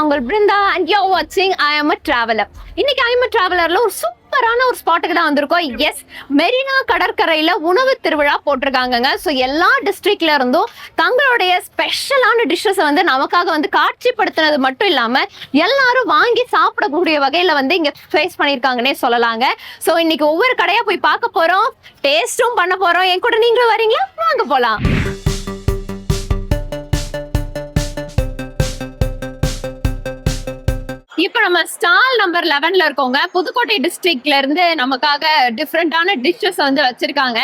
உங்கள் Brinda and you're watching I am a traveler. இன்னைக்கு I am a travelerல ஒரு சூப்பரான ஒரு ஸ்பாட்டுக்கு தான் வந்திருக்கோம். எஸ், மெரினா கடற்கரையில உணவு திருவிழா போட்டிருக்காங்க. ஸோ எல்லா டிஸ்ட்ரிக்ட்ல இருந்தும் தங்களுடைய ஸ்பெஷலான டிஷ்ஷஸ் வந்து நமக்காக வந்து காட்சிப்படுத்தினது மட்டும் இல்லாம எல்லாரும் வாங்கி சாப்பிடக்கூடிய வகையில வந்து இங்க ஃபேஸ் பண்ணிருக்காங்கன்னே சொல்லலாங்க. ஸோ இன்னைக்கு ஒவ்வொரு கடையா போய் பார்க்க போறோம், டேஸ்டும் பண்ண போறோம். என் கூட நீங்களும் வரீங்களா? வாங்க போலாம். இப்ப நம்ம ஸ்டால் நம்பர் 11ல இருக்கோங்க. புதுக்கோட்டை டிஸ்ட்ரிக்ட்ல இருந்து நமக்காக டிஃப்ரெண்டான டிஷ்ஷஸ் வந்து வச்சிருக்காங்க.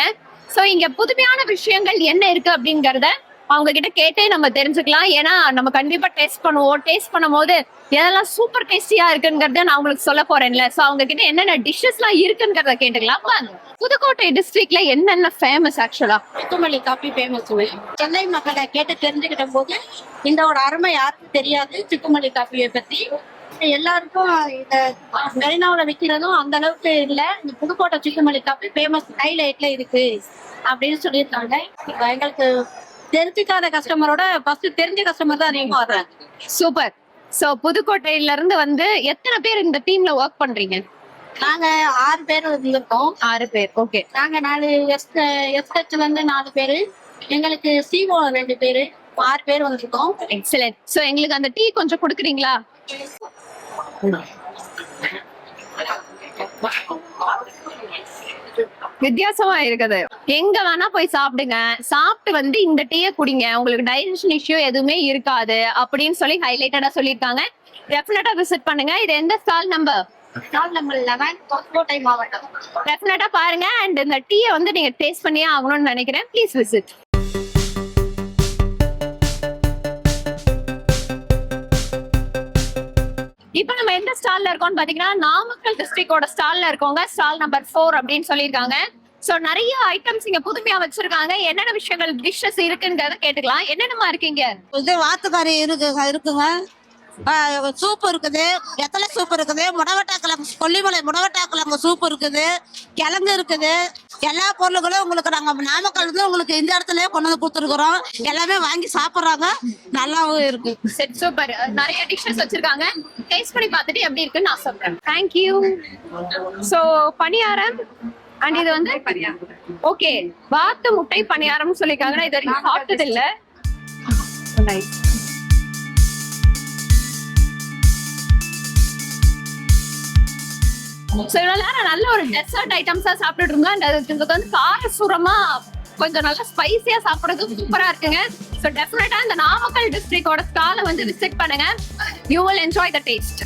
சோ இங்க புதுமையான விஷயங்கள் என்ன இருக்கு அப்படிங்கறத அவங்க கிட்ட கேட்டே நம்ம தெரிஞ்சுக்கலாம். ஏன்னா நம்ம கண்டிப்பா டேஸ்ட் பண்ணுவோம். டேஸ்ட் பண்ணும் போது எதெல்லாம் சூப்பர் டேஸ்டியா இருக்குங்கிறத நான் உங்களுக்கு சொல்ல போறேன்ல. சோ அவங்க கிட்ட என்னென்ன டிஷ்ஷஸ் எல்லாம் இருக்குங்கிறத கேட்டுக்கலாம் வாங்க. புதுக்கோட்டை டிஸ்ட்ரிக்ட்ல என்னென்ன ஃபேமஸ்? ஆக்சுவலா சிக்குமல்லி காபி ஃபேமஸ். சென்னை மக்களை கேட்டு தெரிஞ்சுக்கிட்ட போது இந்த ஒரு அருமை யாருக்கும் தெரியாது. சிக்குமல்லி காப்பியை பத்தி எல்லாருக்கும் இந்த மெரினாவில் விற்கிறதும் அந்த அளவுக்கு இல்லை. இந்த புதுக்கோட்டை சிக்குமல்லி காப்பி ஃபேமஸ் ஹைலைட்ல இருக்கு அப்படின்னு சொல்லியிருக்காங்க. எங்களுக்கு தெரிஞ்சுக்காத கஸ்டமரோட ஃபர்ஸ்ட் தெரிஞ்ச கஸ்டமர் தான் அதிகமா வர்றாங்க. சூப்பர். சோ புதுக்கோட்டையில இருந்து வந்து எத்தனை பேர் இந்த டீம்ல ஒர்க் பண்றீங்க? நாங்க 6 பேர் இருக்கோம். 6 பேர். ஓகே. நாங்க 4 எஸ்ஹெச்ல இருந்து 4 பேரு, எங்களுக்கு சிஓ 2 பேரு, 6 பேர் வந்திருக்கோம். எக்ஸலென்ட். சோ எங்களுக்கு அந்த டீ கொஞ்சம் கொடுக்குறீங்களா? வித்தியாசமா இருக்குது. எங்க வேணா போய் சாப்பிடுங்க, சாப்பிட்டு வந்து இந்த டீயை குடிங்க, உங்களுக்கு டைஜஷன் இஷ்யூ எதுவுமே இருக்காது அப்படின்னு சொல்லி ஹைலைட்டடா சொல்லியிருக்காங்க. டெஃபினட்டா விசிட் பண்ணுங்க. இது எந்த stall number? Stall number 11, Pudukkottai மாவட்டம். டெஃபினட்டா பாருங்க. அண்ட் இந்த டீயை வந்து நீங்க டேஸ்ட் பண்ணியே ஆகணும்னு நினைக்கிறேன். Please visit. இப்ப நம்ம எந்த ஸ்டால்ல இருக்கோம்னு பாத்தீங்கன்னா நாமக்கல் டிஸ்ட்ரிக்டோட ஸ்டால்ல இருக்கோங்க. ஸ்டால் நம்பர் 4 அப்படின்னு சொல்லியிருக்காங்க. சோ நிறைய ஐட்டம்ஸ் இங்க புதுமையா வச்சிருக்காங்க. என்னென்ன விஷயங்கள் டிஷ்ஷஸ் இருக்குங்கிறத கேட்டுக்கலாம். என்னென்னமா இருக்கீங்க? இது வாத்துக்கறி இருக்குங்க, சூப் இருக்குது, வெத்தலை சூப் இருக்குது, முடவட்டாக்கிழங்கு, கொல்லிமலை முடவட்டாக்கிழங்கு சூப் இருக்குது, கிழங்கு இருக்குது. எல்லா பொருளுகளும் உங்களுக்கு நாங்க நாமக்கல் இருந்து உங்களுக்கு இந்த இடத்துல கொண்டு வந்து கொடுத்துருக்குறோம். எல்லாமே வாங்கி சாப்பிடுறாங்க, நல்லாவும் இருக்கு. சரி, சூப்பர். நிறைய டிஷ்ஷஸ் வச்சிருக்காங்க. டேஸ்ட் பண்ணி பார்த்துட்டு எப்படி இருக்குன்னு நான் சொல்றேன். தேங்க்யூ. சோ பணியாரம் அண்ட் இது வந்து ஓகே வாத்து முட்டை பணியாரம்னு சொல்லிருக்காங்க. இது வரைக்கும் சாப்பிட்டது இல்ல. நைஸ். சோ இவ்வளவு நேரம் நல்ல ஒரு டெசர்ட் ஐட்டம்ஸா சாப்பிட்டுட்டு இருந்தோம். இதுக்கு வந்து காரசூரமா கொஞ்சம் நல்லா ஸ்பைசியா சாப்பிடுறது சூப்பரா இருக்குங்க. சோ டெஃபினட்டா இந்த நாமக்கல் டிஸ்ட்ரிக்டோட ஸ்டாலை வந்து விசிட் பண்ணுங்க. You will enjoy the taste.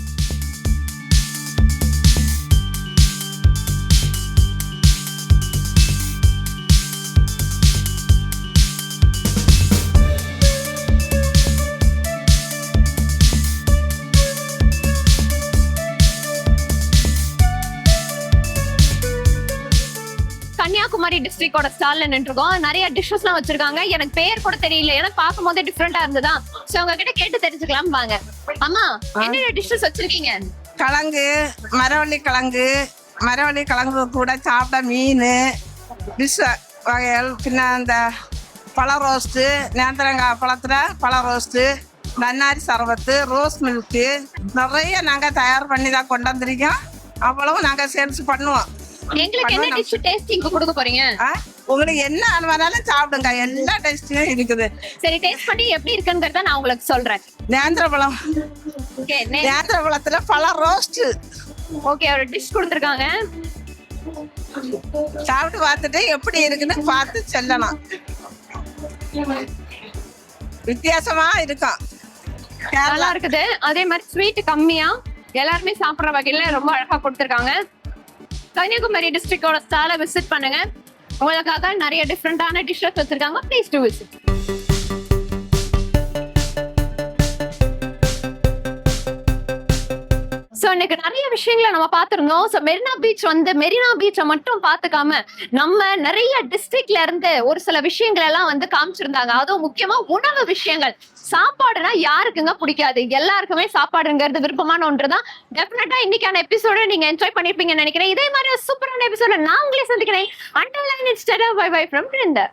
Kanyakumari டிஸ்ட்ரிக்டோட ஸ்டால்ல நின்றுருக்கோம். நிறைய டிஷ்ஷஸ் எல்லாம் வச்சிருக்காங்க. எனக்கு பேர் கூட தெரியல, ஏன்னா பார்க்கும் போதே டிஃப்ரெண்டா இருந்ததா. சோ அவங்க கிட்ட கேட்டு தெரிஞ்சுக்கலாம் வாங்க. அம்மா, என்னென்ன டிஷ்ஷஸ் வச்சிருக்கீங்க? கிழங்கு, மரவள்ளி கிழங்கு கூட சாப்பிட மீன் டிஷ் வகைகள், பின்ன இந்த பழ ரோஸ்ட்டு, நேந்திரங்காய் பழத்துல பழ ரோஸ்ட்டு, நன்னாரி சர்பத்து, ரோஸ் மில்க்கு நிறைய நாங்கள் தயார் பண்ணி தான் கொண்டு வந்திருக்கோம். அவ்வளவு நாங்கள் சேல்ஸ் பண்ணுவோம். எங்களுக்கு என்ன டிஷ் டேஸ்டிங் கொடுக்க போறீங்க? உங்களுக்கு என்ன வேணாலும் சாப்பிடுங்க, எல்லா டேஸ்டியும் இருக்குது. சரி, டேஸ்ட் பண்ணி எப்படி இருக்குங்கிறத நான் உங்களுக்கு சொல்றேன். நேந்திரப்பழம், நேந்திரப்பழத்துல பழ ரோஸ்ட். ஓகே, ஒரு டிஷ் கொடுத்துருக்காங்க. சாப்பிட்டு பார்த்துட்டு எப்படி இருக்குன்னு பார்த்து சொல்லலாம். வித்தியாசமா இருக்கும், நல்லா இருக்குது. அதே மாதிரி ஸ்வீட் கம்மியா எல்லாருமே சாப்பிடுற வகையில ரொம்ப அழகா கொடுத்துருக்காங்க. கன்னியாகுமரி டிஸ்ட்ரிக்டோட ஸ்டாலை விசிட் பண்ணுங்க. உங்களுக்காக நிறைய டிஃப்ரெண்டான டிஷ்ஷஸ் வச்சிருக்காங்க. Please to visit. சோ இன்னைக்கு நிறைய விஷயங்களை நம்ம பார்த்திருந்தோம். சோ மெரினா பீச்சை மட்டும் பார்த்துக்காம நம்ம நிறைய டிஸ்ட்ரிக்ட்ல இருந்து ஒரு சில விஷயங்கள் எல்லாம் வந்து காமிச்சிருந்தாங்க. அதுவும் முக்கியமா உணவு விஷயங்கள். சாப்பாடுனா யாருக்குங்க பிடிக்காது? எல்லாருக்குமே சாப்பாடுங்கிறது விருப்பமான ஒன்றுதான். டெஃபினட்டா இன்னைக்கான எபிசோட நீங்க என்ஜாய் பண்ணிருப்பீங்கன்னு நினைக்கிறேன். இதே மாதிரி சூப்பரான எபிசோட நான் உங்களே சந்திக்கிறேன். Until then, it's bye bye from Brinda.